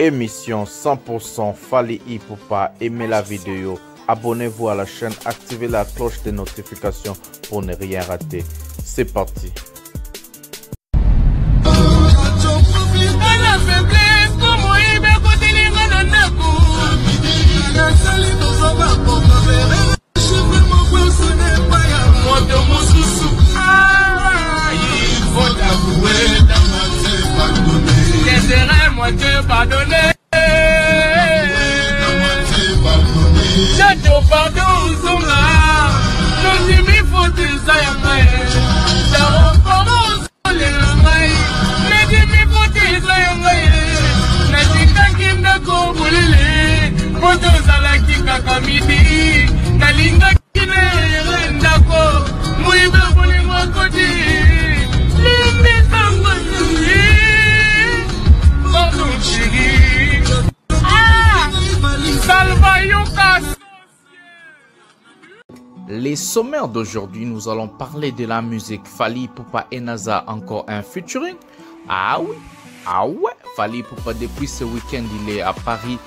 Émission 100% Fally Ipupa. Aimez la vidéo, abonnez-vous à la chaîne, activez la cloche de notification pour ne rien rater. C'est parti. Moitié pardonné, j'ai tout pardon, sont là, nous y mis faut des aïe, j'ai recommence les mailles, mais dis mi faut des aïe, mais dis quand qui me comboulé, pour tous à la qui kakamidi, na linga qui n'est rien d'accord, mouille pour les mois côté, l'immense Les sommaires d'aujourd'hui, nous allons parler de la musique Fally Ipupa et Naza, encore un featuring. Ah ouais, Fally Ipupa depuis ce week-end, il est à Paris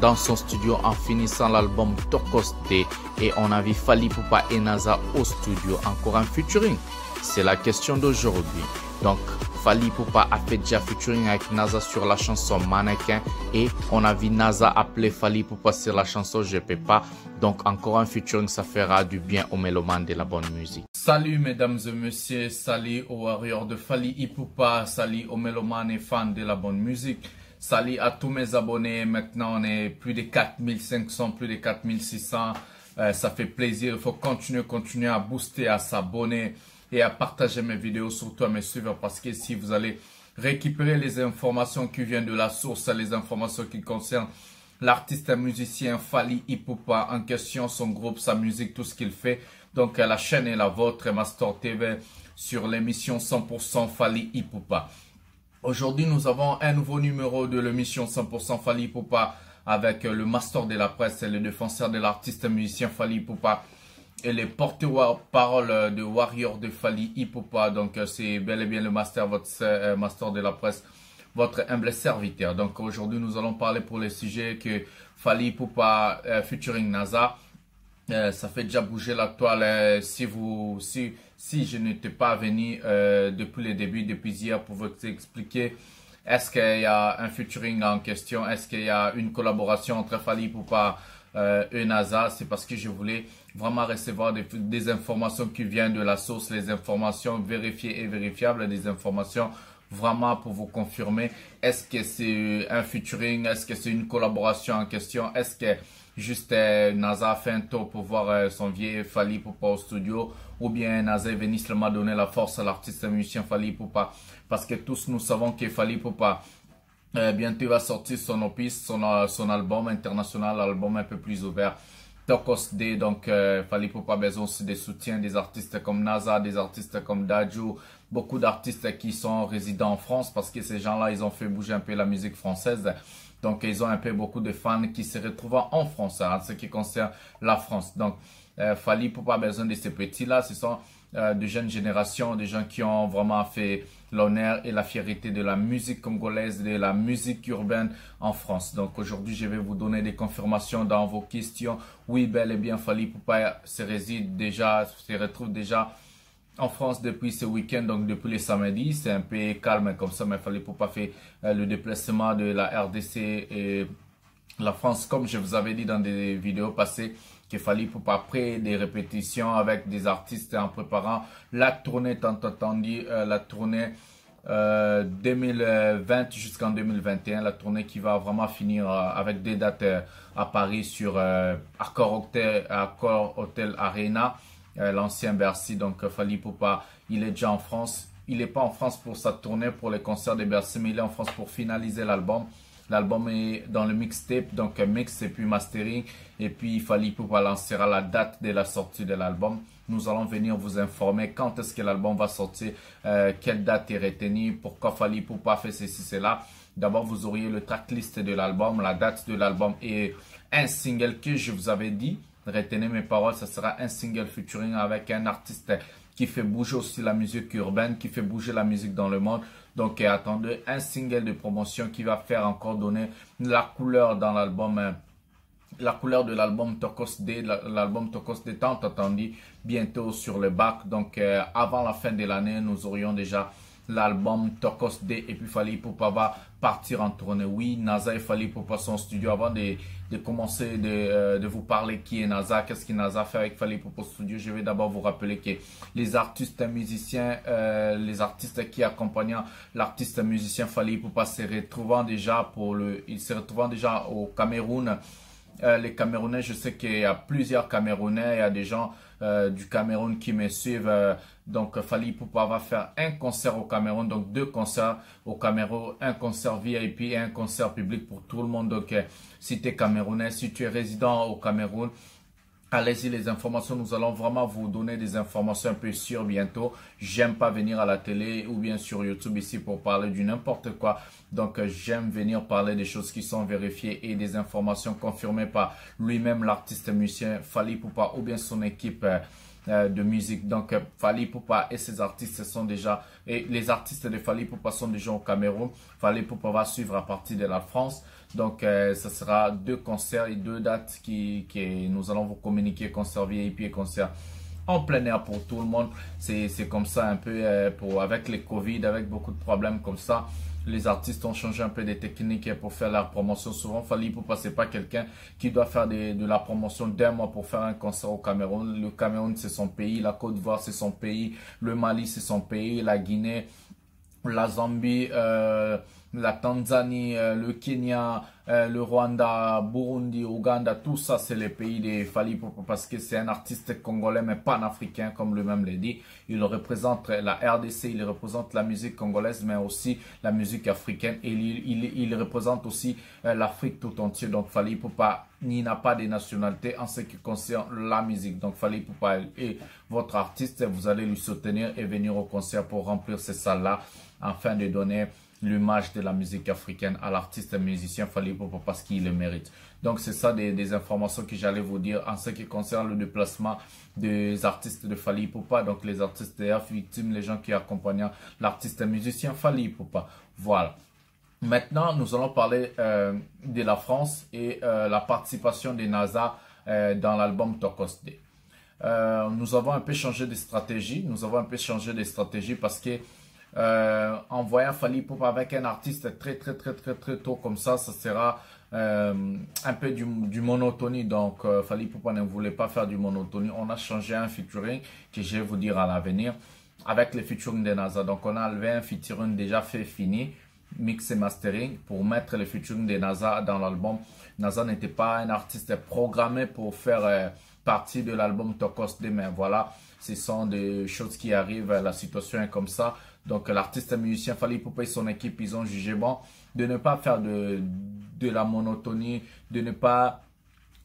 dans son studio en finissant l'album Tokos D et on a vu Fally Ipupa et Naza au studio, encore un featuring. C'est la question d'aujourd'hui. Donc Fally Ipupa a fait déjà featuring avec Naza sur la chanson Mannequin et on a vu Naza appeler Fally Ipupa sur la chanson Je peux pas. Donc encore un featuring, ça fera du bien aux mélomanes de la bonne musique. Salut mesdames et messieurs, salut aux warriors de Fally Ipupa, salut aux mélomanes et fans de la bonne musique. Salut à tous mes abonnés, maintenant on est plus de 4500, plus de 4600. Ça fait plaisir, il faut continuer à booster, à s'abonner et à partager mes vidéos, surtout à me suivre parce que si vous allez récupérer les informations qui viennent de la source, les informations qui concernent l'artiste et musicien Fally Ipupa en question, son groupe, sa musique, tout ce qu'il fait. Donc la chaîne est la vôtre, Master TV, sur l'émission 100% Fally Ipupa. Aujourd'hui, nous avons un nouveau numéro de l'émission 100% Fally Ipupa avec le master de la presse et le défenseur de l'artiste et musicien Fally Ipupa et les porte-parole de Warrior de Fally Ipupa. Donc c'est bel et bien le master, votre master de la presse, votre humble serviteur. Donc aujourd'hui nous allons parler pour le sujet que Fally Ipupa featuring Naza. Ça fait déjà bouger la toile. Si je n'étais pas venu depuis le début, depuis hier, pour vous expliquer est-ce qu'il y a un featuring en question, est-ce qu'il y a une collaboration entre Fally Ipupa et Naza, c'est parce que je voulais vraiment recevoir des informations qui viennent de la source, les informations vérifiées et vérifiables, des informations vraiment pour vous confirmer est-ce que c'est un featuring, est-ce que c'est une collaboration en question, est-ce que juste Naza a fait un tour pour voir son vieux Fally Ipupa au studio, ou bien Naza est venu seulement donner la force à l'artiste et musicien Fally Ipupa, parce que tous nous savons que Fally Ipupa bientôt il va sortir son opus, son album international, l'album un peu plus ouvert, Tokos D. Donc Fally Ipupa a besoin aussi des soutiens des artistes comme Naza, des artistes comme Dadju, beaucoup d'artistes qui sont résidents en France parce que ces gens-là, ils ont fait bouger un peu la musique française. Donc ils ont un peu beaucoup de fans qui se retrouvent en France, en ce qui concerne la France. Donc Fally Ipupa a besoin de ces petits-là, ce sont de jeunes générations, des gens qui ont vraiment fait l'honneur et la fierté de la musique congolaise, de la musique urbaine en France. Donc aujourd'hui, je vais vous donner des confirmations dans vos questions. Oui, bel et bien, Fally Ipupa se retrouve déjà en France depuis ce week-end, donc depuis le samedi. C'est un peu calme comme ça, mais Fally Ipupa fait le déplacement de la RDC et la France, comme je vous avais dit dans des vidéos passées, que Fally Ipupa après des répétitions avec des artistes en préparant la tournée tant attendue, la tournée 2020 jusqu'en 2021, la tournée qui va vraiment finir avec des dates à Paris sur Accor Hotel Arena, l'ancien Bercy. Donc Fally Ipupa, il est déjà en France. Il n'est pas en France pour sa tournée pour les concerts de Bercy, mais il est en France pour finaliser l'album. L'album est dans le mixtape, donc mix et puis mastering. Et puis Fally Ipupa lancera la date de la sortie de l'album. Nous allons venir vous informer quand est-ce que l'album va sortir, quelle date est retenue, pourquoi Fally Ipupa fait ceci, cela. D'abord, vous auriez le tracklist de l'album, la date de l'album et un single que je vous avais dit. Retenez mes paroles, ça sera un single featuring avec un artiste qui fait bouger aussi la musique urbaine, qui fait bouger la musique dans le monde. Donc attendez un single de promotion qui va faire encore donner la couleur dans l'album. La couleur de l'album Turquoise D, l'album Turquoise D tant attendu bientôt sur le bac. Donc avant la fin de l'année, nous aurions déjà l'album Turquoise D et puis Fally Ipupa va partir en tournée. Oui, NASA et Fally Ipupa son studio. Avant de commencer de vous parler qui est NASA, qu'est-ce que NASA fait avec Fally Ipupa studio, je vais d'abord vous rappeler que les artistes musiciens, les artistes qui accompagnent l'artiste musicien Fally Ipupa se retrouvant déjà au Cameroun. Les Camerounais, je sais qu'il y a plusieurs Camerounais, il y a des gens du Cameroun qui me suivent. Donc Fally Ipupa va faire un concert au Cameroun, donc 2 concerts au Cameroun, un concert VIP et un concert public pour tout le monde. Donc si tu es Camerounais, si tu es résident au Cameroun, allez-y, les informations, nous allons vraiment vous donner des informations un peu sûres bientôt. J'aime pas venir à la télé ou bien sur YouTube ici pour parler du n'importe quoi. Donc, j'aime venir parler des choses qui sont vérifiées et des informations confirmées par lui-même, l'artiste musicien Fally Ipupa ou bien son équipe de musique. Donc, Fally Ipupa et ses artistes sont déjà, et les artistes de Fally Ipupa sont déjà au Cameroun. Fally Ipupa va suivre à partir de la France. Donc, ce sera 2 concerts et 2 dates que nous allons vous communiquer, concert VIP et concert en plein air pour tout le monde. C'est comme ça un peu avec les Covid, avec beaucoup de problèmes comme ça. Les artistes ont changé un peu des techniques pour faire la promotion. Souvent, Fally Ipupa, c'est pas quelqu'un qui doit faire de la promotion d'un mois pour faire un concert au Cameroun. Le Cameroun, c'est son pays. La Côte d'Ivoire, c'est son pays. Le Mali, c'est son pays. La Guinée, la Zambie, la Tanzanie, le Kenya, le Rwanda, Burundi, Ouganda, tout ça c'est les pays des Fally Ipupa parce que c'est un artiste congolais mais panafricain comme lui-même l'a dit. Il représente la RDC, il représente la musique congolaise mais aussi la musique africaine et il représente aussi l'Afrique tout entière. Donc Fally Ipupa n'a pas de nationalité en ce qui concerne la musique. Donc Fally Ipupa est votre artiste, vous allez lui soutenir et venir au concert pour remplir ces salles-là afin de donner l'image de la musique africaine à l'artiste musicien Fally Ipupa parce qu'il le mérite. Donc c'est ça des informations que j'allais vous dire en ce qui concerne le déplacement des artistes de Fally Ipupa, donc les artistes victimes, les gens qui accompagnent l'artiste musicien Fally Ipupa. Voilà. Maintenant, nous allons parler de la France et la participation de NASA dans l'album Turquoise D. Nous avons un peu changé de stratégie. Parce que en voyant Fally Ipupa avec un artiste très tôt comme ça sera un peu du monotonie. Donc Fally Ipupa ne voulait pas faire du monotonie. On a changé un featuring que je vais vous dire à l'avenir avec le featuring de NASA. Donc on a enlevé un featuring déjà fini, mix et mastering pour mettre le featuring de NASA dans l'album. NASA n'était pas un artiste programmé pour faire partie de l'album Turquoise D, mais voilà, ce sont des choses qui arrivent, la situation est comme ça. Donc l'artiste musicien Fally Ipupa et son équipe, ils ont jugé bon de ne pas faire de la monotonie, de ne pas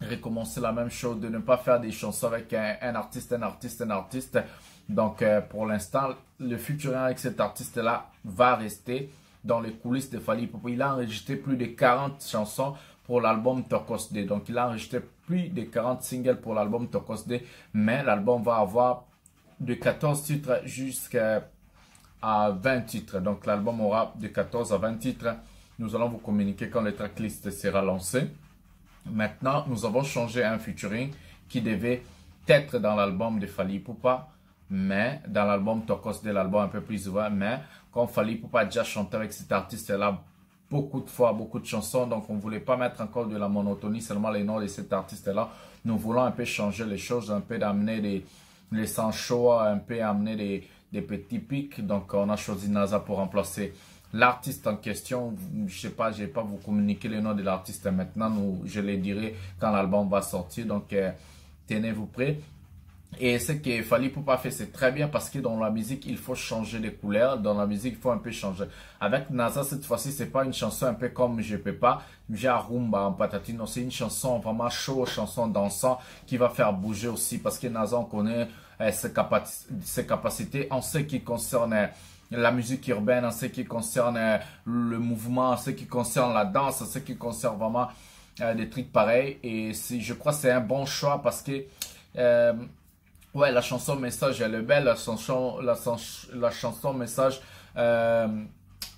recommencer la même chose, de ne pas faire des chansons avec un artiste. Donc pour l'instant, le featuring avec cet artiste-là va rester dans les coulisses de Fally Ipupa. Il a enregistré plus de 40 chansons pour l'album Turquoise D. Donc il a enregistré plus de 40 singles pour l'album Turquoise D, mais l'album va avoir de 14 titres jusqu'à 20 titres. Donc l'album aura de 14 à 20 titres. Nous allons vous communiquer quand le tracklist sera lancé. Maintenant, nous avons changé un featuring qui devait être dans l'album de Fally Ipupa, mais dans l'album Turquoise D, l'album un peu plus ouvert. Mais comme Fally Ipupa a déjà chanté avec cet artiste-là beaucoup de fois, beaucoup de chansons, donc on ne voulait pas mettre encore de la monotonie, seulement les noms de cet artiste-là. Nous voulons un peu changer les choses, un peu d'amener les sans choix, un peu amener des petits pics. Donc on a choisi NASA pour remplacer l'artiste en question. Je sais pas, je vais pas vous communiquer le nom de l'artiste maintenant, je les dirai quand l'album va sortir. Donc tenez-vous prêts. Et ce que Fally Ipupa fait, c'est très bien parce que dans la musique, il faut changer de couleur. Dans la musique, il faut un peu changer. Avec NASA, cette fois-ci, c'est pas une chanson un peu comme Je peux pas, genre rumba en patatine. Non, c'est une chanson vraiment chaud, chanson dansant qui va faire bouger aussi parce que NASA, on connaît ses capacités en ce qui concerne la musique urbaine, en ce qui concerne le mouvement, en ce qui concerne la danse, en ce qui concerne vraiment des trucs pareils. Et je crois que c'est un bon choix parce que ouais, la chanson message elle est belle, la chanson message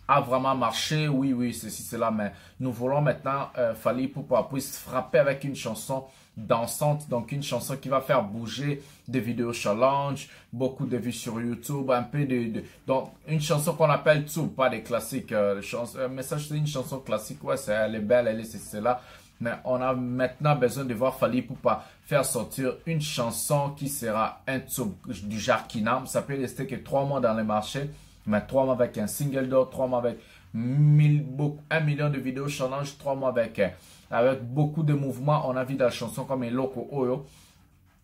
a vraiment marché, oui, ceci, cela, mais nous voulons maintenant Fally Ipupa puisse frapper avec une chanson dansante, donc une chanson qui va faire bouger des vidéos challenge, beaucoup de vues sur YouTube, un peu donc une chanson qu'on appelle tout, pas des classiques, mais ça c'est une chanson classique, ouais, elle est belle, elle est c'est là, mais on a maintenant besoin de voir Fally Ipupa faire sortir une chanson qui sera un tube du genre Kinam, ça peut rester que 3 mois dans le marché, mais 3 mois avec un single d'or, 3 mois avec 1 million de vidéos challenge, 3 mois avec beaucoup de mouvements. On a vu la chanson comme Eloko Oyo.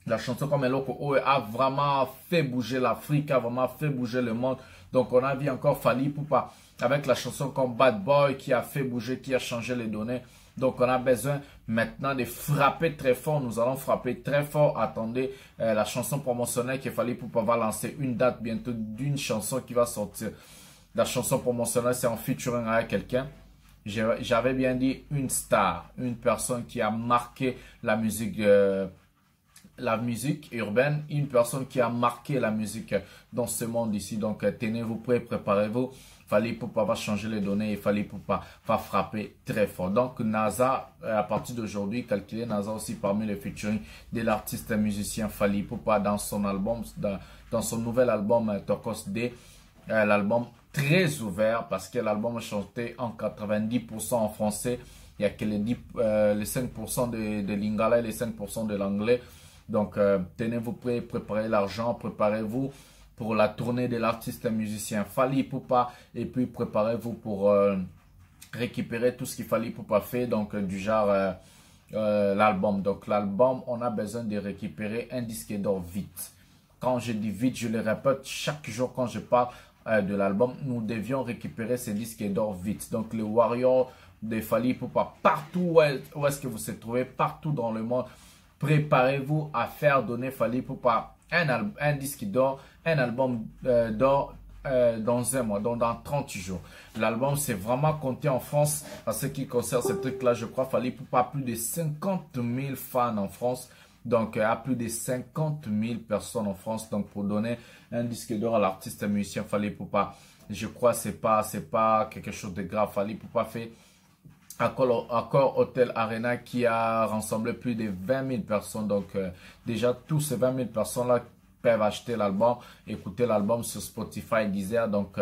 La chanson comme Eloko Oyo a vraiment fait bouger l'Afrique, a vraiment fait bouger le monde. Donc on a vu encore Fally Ipupa avec la chanson comme Bad Boy qui a fait bouger, qui a changé les données. Donc on a besoin maintenant de frapper très fort. Nous allons frapper très fort. Attendez la chanson promotionnelle qu'il Fally Ipupa va lancer une date bientôt d'une chanson qui va sortir. La chanson promotionnelle c'est en featuring avec quelqu'un. J'avais bien dit une star, une personne qui a marqué la musique urbaine, une personne qui a marqué la musique dans ce monde ici. Donc tenez-vous prêts, préparez-vous. Fally Ipupa va changer les données et Fally Ipupa va frapper très fort. Donc NASA, à partir d'aujourd'hui, calculez NASA aussi parmi les featuring de l'artiste musicien Fally Ipupa dans son album, dans son nouvel album Tokos D, l'album très ouvert parce que l'album est chanté en 90% en français. Il n'y a que les 5% de lingala et les 5% de l'anglais. Donc, tenez-vous prêts, préparez l'argent, préparez-vous pour la tournée de l'artiste musicien Fally Ipupa et puis préparez-vous pour récupérer tout ce qu'il Fally Ipupa fait, donc du genre l'album. Donc, l'album, on a besoin de récupérer un disque d'or vite. Quand je dis vite, je le répète chaque jour quand je parle de l'album, nous devions récupérer ces disques d'or vite. Donc, le Warrior de Fally Ipupa, partout où est-ce que vous se trouvez, partout dans le monde, préparez-vous à faire donner Fally Ipupa un disque d'or, un album d'or dans un mois, donc dans 30 jours. L'album, c'est vraiment compté en France en ce qui concerne ce truc-là. Je crois Fally Ipupa a plus de 50 000 fans en France. Donc, à plus de 50 000 personnes en France. Donc, pour donner un disque d'or à l'artiste musicien Fally Ipupa, je crois que c'est pas quelque chose de grave. Fally Ipupa fait Accor Hotel Arena qui a rassemblé plus de 20 000 personnes. Donc, déjà, tous ces 20 000 personnes-là peuvent acheter l'album, écouter l'album sur Spotify, Deezer. Donc,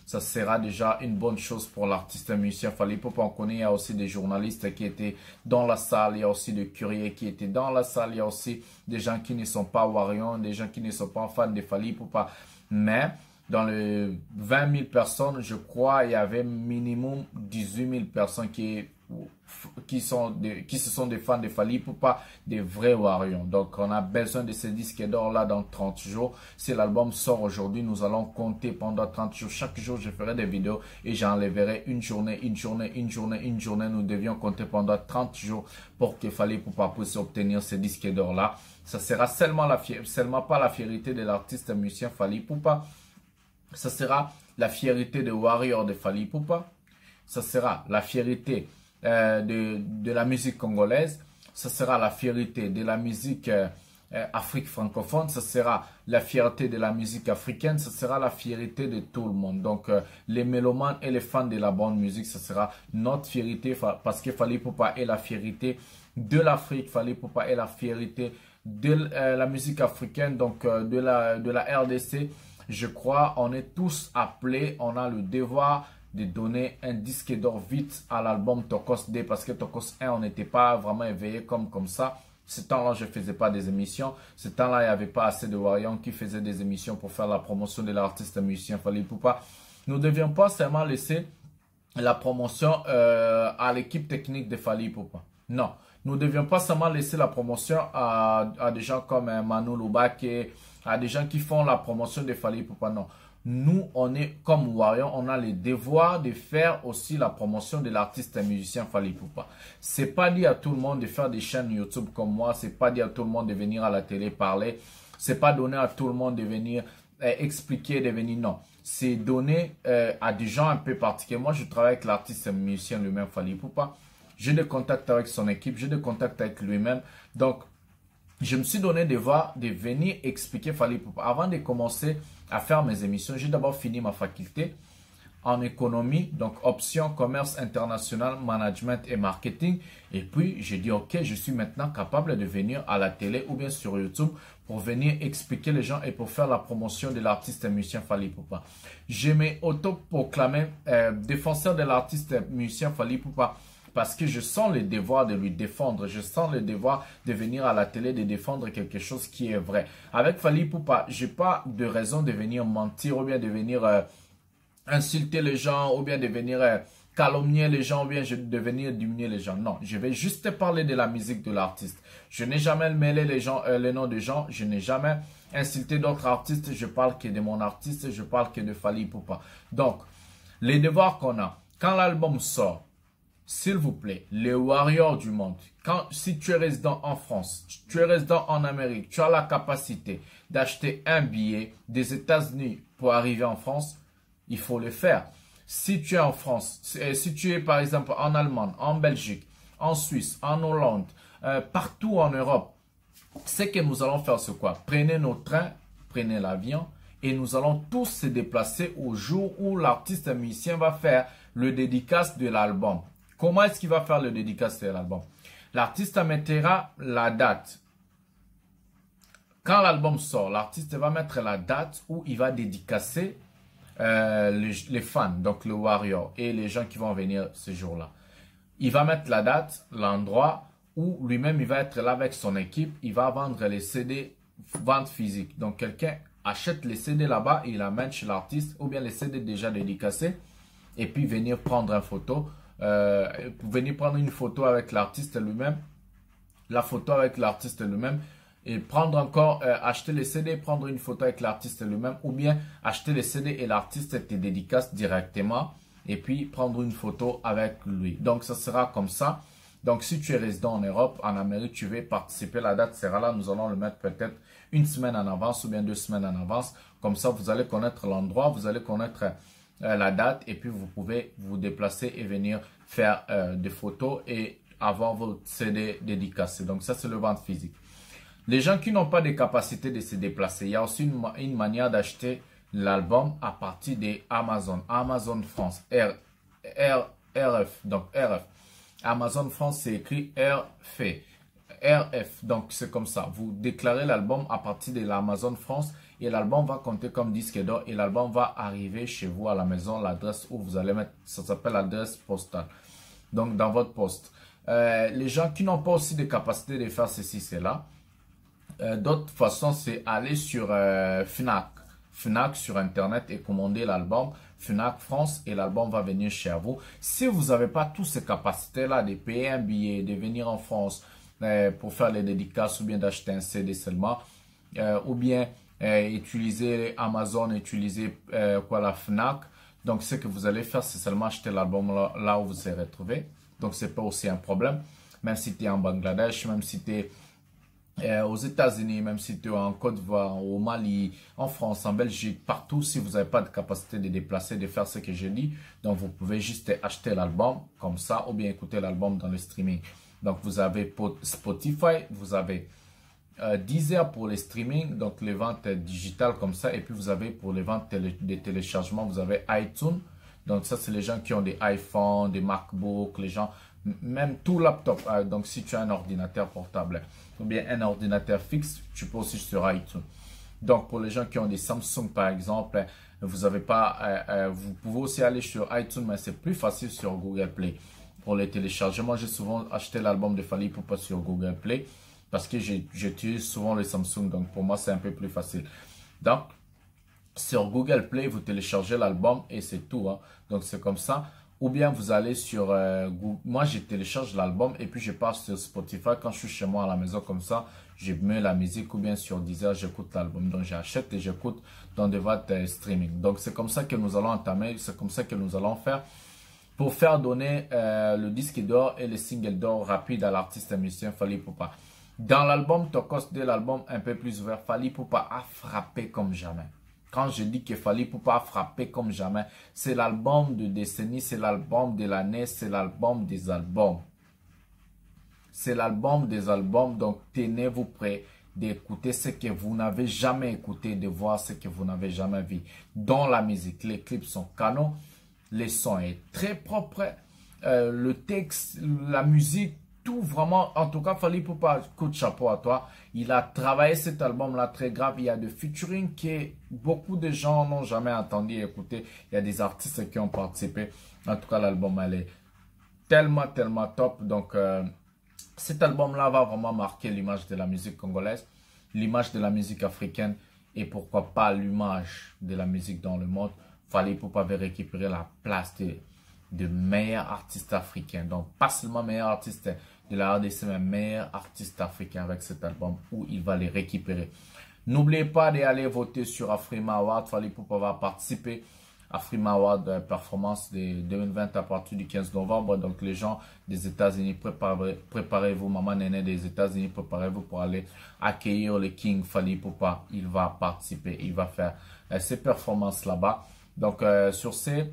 ça sera déjà une bonne chose pour l'artiste musicien Fally Ipupa. On connaît, il y a aussi des journalistes qui étaient dans la salle, il y a aussi des courriers qui étaient dans la salle, il y a aussi des gens qui ne sont pas Warriors, des gens qui ne sont pas fans de Fally Ipupa. Mais dans les 20 000 personnes, je crois, il y avait minimum 18 000 personnes qui sont des fans de Fally Ipupa, des vrais Warriors. Donc, on a besoin de ces disques d'or là dans 30 jours. Si l'album sort aujourd'hui, nous allons compter pendant 30 jours. Chaque jour, je ferai des vidéos et j'enlèverai une journée. Nous devions compter pendant 30 jours pour que Fally Ipupa puisse obtenir ces disques d'or là. Ça sera seulement pas la fierté de l'artiste musicien Fally Ipupa. Ça sera la fierté de Warrior de Fally Ipupa. Ça sera la fierté de la musique congolaise. Ça sera la fierté de la musique Afrique francophone. Ça sera la fierté de la musique africaine. Ça sera la fierté de tout le monde. Donc, les mélomanes et les fans de la bonne musique, ça sera notre fierté parce que Fally Ipupa est la fierté de l'Afrique. Fally Ipupa est la fierté de la musique africaine, donc de la RDC. Je crois, on est tous appelés, on a le devoir de donner un disque d'or vite à l'album Tokos D parce que Tokos 1, on n'était pas vraiment éveillé comme ça. Ce temps-là, je ne faisais pas des émissions. Ce temps-là, il n'y avait pas assez de Warriors qui faisaient des émissions pour faire la promotion de l'artiste musicien Fally Ipupa. Nous ne devions pas seulement laisser la promotion à l'équipe technique de Fally Ipupa. Non, nous ne devions pas seulement laisser la promotion à des gens comme Manu Lubake, à des gens qui font la promotion de Fally Ipupa. Non. Nous, on est comme Warrior, on a le devoir de faire aussi la promotion de l'artiste musicien Fally Ipupa. C'est pas dit à tout le monde de faire des chaînes YouTube comme moi, c'est pas dit à tout le monde de venir à la télé parler, c'est pas donné à tout le monde de venir expliquer, de venir, non. C'est donné à des gens un peu particuliers. Moi, je travaille avec l'artiste musicien lui-même Fally Ipupa. J'ai des contacts avec son équipe, j'ai des contacts avec lui-même. Donc, je me suis donné le devoir de venir expliquer Fally Ipupa. Avant de commencer à faire mes émissions, j'ai d'abord fini ma faculté. en économie, donc option commerce international, management et marketing. Et puis, j'ai dit, ok, je suis maintenant capable de venir à la télé ou bien sur YouTube pour venir expliquer les gens et pour faire la promotion de l'artiste musicien Fally Ipupa. Je m'ai autoproclamé défenseur de l'artiste musicien Fally Ipupa parce que je sens le devoir de lui défendre. Je sens le devoir de venir à la télé, de défendre quelque chose qui est vrai. Avec Fally Ipupa, je n'ai pas de raison de venir mentir ou bien de venir insulter les gens ou bien de venir calomnier les gens ou bien de venir diminuer les gens. Non, je vais juste parler de la musique de l'artiste. Je n'ai jamais mêlé les noms de gens. Je n'ai jamais insulté d'autres artistes. Je parle que de mon artiste. Je parle que de Fally Ipupa. Donc, les devoirs qu'on a. Quand l'album sort, s'il vous plaît, les warriors du monde, si tu es résident en France, tu es résident en Amérique, tu as la capacité d'acheter un billet des États-Unis pour arriver en France, il faut le faire. Si tu es en France, si tu es par exemple en Allemagne, en Belgique, en Suisse, en Hollande, partout en Europe, ce que nous allons faire, c'est quoi? Prenez nos trains, prenez l'avion et nous allons tous se déplacer au jour où l'artiste musicien va faire le dédicace de l'album. Comment est-ce qu'il va faire le dédicace de l'album? L'artiste mettra la date. Quand l'album sort, l'artiste va mettre la date où il va dédicacer les fans, donc le warrior et les gens qui vont venir ce jour-là. Il va mettre la date, l'endroit où lui-même il va être là avec son équipe. Il va vendre les CD, vente physique. Donc quelqu'un achète les CD là-bas, il l'amène chez l'artiste ou bien les CD déjà dédicacés et puis venir prendre une photo. Venir prendre une photo avec l'artiste lui-même, la photo avec l'artiste lui-même et prendre encore, acheter les CD, prendre une photo avec l'artiste lui-même ou bien acheter les CD et l'artiste te dédicace directement et puis prendre une photo avec lui. Donc ça sera comme ça. Donc si tu es résident en Europe, en Amérique, tu veux participer, la date sera là, nous allons le mettre peut-être une semaine en avance ou bien 2 semaines en avance. Comme ça, vous allez connaître l'endroit, vous allez connaître la date et puis vous pouvez vous déplacer et venir faire des photos et avoir votre CD dédicacé. Donc ça c'est le vente physique. Les gens qui n'ont pas de capacité de se déplacer, il y a aussi une manière d'acheter l'album à partir de Amazon. Amazon France, RF, donc RF. Amazon France c'est écrit RF, donc c'est comme ça. Vous déclarez l'album à partir de l'Amazon France et l'album va compter comme disque d'or et l'album va arriver chez vous à la maison, l'adresse où vous allez mettre, ça s'appelle l'adresse postale, donc dans votre poste. Les gens qui n'ont pas aussi de capacité de faire ceci, cela, d'autres façons, c'est aller sur Fnac sur internet et commander l'album Fnac France et l'album va venir chez vous. Si vous n'avez pas toutes ces capacités là de payer un billet, de venir en France pour faire les dédicaces ou bien d'acheter un CD seulement ou bien utiliser Amazon, utiliser la Fnac. Donc ce que vous allez faire, c'est seulement acheter l'album là où vous serez retrouvé. Donc c'est pas aussi un problème. Même si tu es en Bangladesh, même si tu es aux États-Unis, même si tu es en Côte d'Ivoire, au Mali, en France, en Belgique, partout, si vous n'avez pas de capacité de déplacer, de faire ce que j'ai dit, donc vous pouvez juste acheter l'album comme ça ou bien écouter l'album dans le streaming. Donc vous avez Spotify, vous avez Deezer pour les streaming, donc les ventes digitales comme ça, et puis vous avez pour les ventes des téléchargements, vous avez iTunes. Donc ça c'est les gens qui ont des iPhones, des MacBooks, les gens, même tout laptop. Donc si tu as un ordinateur portable ou bien un ordinateur fixe, tu peux aussi sur iTunes. Donc pour les gens qui ont des Samsung par exemple, vous avez pas, vous pouvez aussi aller sur iTunes, mais c'est plus facile sur Google Play. Pour les téléchargements, j'ai souvent acheté l'album de Fally Ipupa sur Google Play parce que j'utilise souvent le Samsung, donc pour moi c'est un peu plus facile. Donc sur Google Play, vous téléchargez l'album et c'est tout. Hein. Donc c'est comme ça. Ou bien vous allez sur Google. Moi, je télécharge l'album et puis je pars sur Spotify. Quand je suis chez moi à la maison comme ça, je mets la musique ou bien sur Deezer, j'écoute l'album. Donc j'achète et j'écoute dans des boîtes streaming. Donc c'est comme ça que nous allons entamer, c'est comme ça que nous allons faire pour faire donner le disque d'or et le single d'or rapide à l'artiste musicien Fally Ipupa. Dans l'album Tokos, de l'album un peu plus ouvert, Fally Ipupa a frappé comme jamais. Quand je dis que Fally Ipupa a frappé comme jamais, c'est l'album de décennie, c'est l'album de l'année, c'est l'album des albums. C'est l'album des albums, donc tenez-vous prêts d'écouter ce que vous n'avez jamais écouté, de voir ce que vous n'avez jamais vu. Dans la musique, les clips sont canons, Les sons est très propre. Le texte, la musique, tout vraiment. En tout cas, Fally Ipupa, coup de chapeau à toi. Il a travaillé cet album-là très grave. Il y a de featuring que beaucoup de gens n'ont jamais entendu et écouté. Il y a des artistes qui ont participé. En tout cas, l'album, elle est tellement, tellement top. Donc, cet album-là va vraiment marquer l'image de la musique congolaise, l'image de la musique africaine et pourquoi pas l'image de la musique dans le monde. Fally Ipupa avait récupéré la place de meilleurs artistes africains. Donc, pas seulement meilleurs artistes de la RDC, mais meilleurs artistes africains avec cet album où il va les récupérer. N'oubliez pas d'aller voter sur Afrima Award. Fally Ipupa va participer à Afrima Award Performance de 2020 à partir du 15 novembre. Donc, les gens des États-Unis, préparez-vous. Maman Néné des États-Unis, préparez-vous pour aller accueillir le King Fally Ipupa. Il va participer, il va faire ses performances là-bas. Donc, sur ce,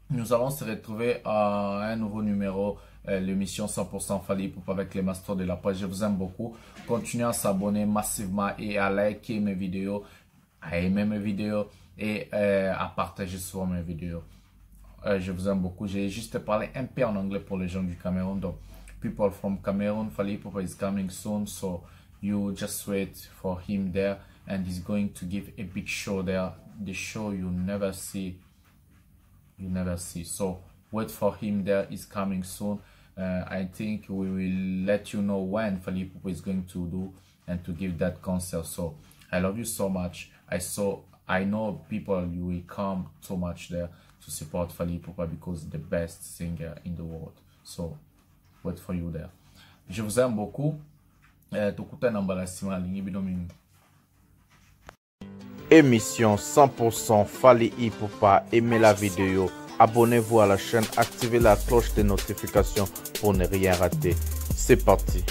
nous allons se retrouver à un nouveau numéro, l'émission 100% Fally Ipupa avec les masters de la page. Je vous aime beaucoup. Continuez à s'abonner massivement et à liker mes vidéos, à aimer mes vidéos et à partager souvent mes vidéos. Je vous aime beaucoup. J'ai juste parlé un peu en anglais pour les gens du Cameroun. Donc, people from Cameroon, Fally Ipupa is coming soon. So, you just wait for him there. And he's going to give a big show there. The show you never see. So wait for him there. Is coming soon. I think we will let you know when Fally Ipupa is going to do and to give that concert. So I love you so much. I know people, you will come so much there to support Fally Ipupa because the best singer in the world. So wait for you there. Je vous aime beaucoup. Émission 100% Fally Ipupa. Aimez la vidéo. Abonnez-vous à la chaîne, activez la cloche de notification pour ne rien rater. C'est parti.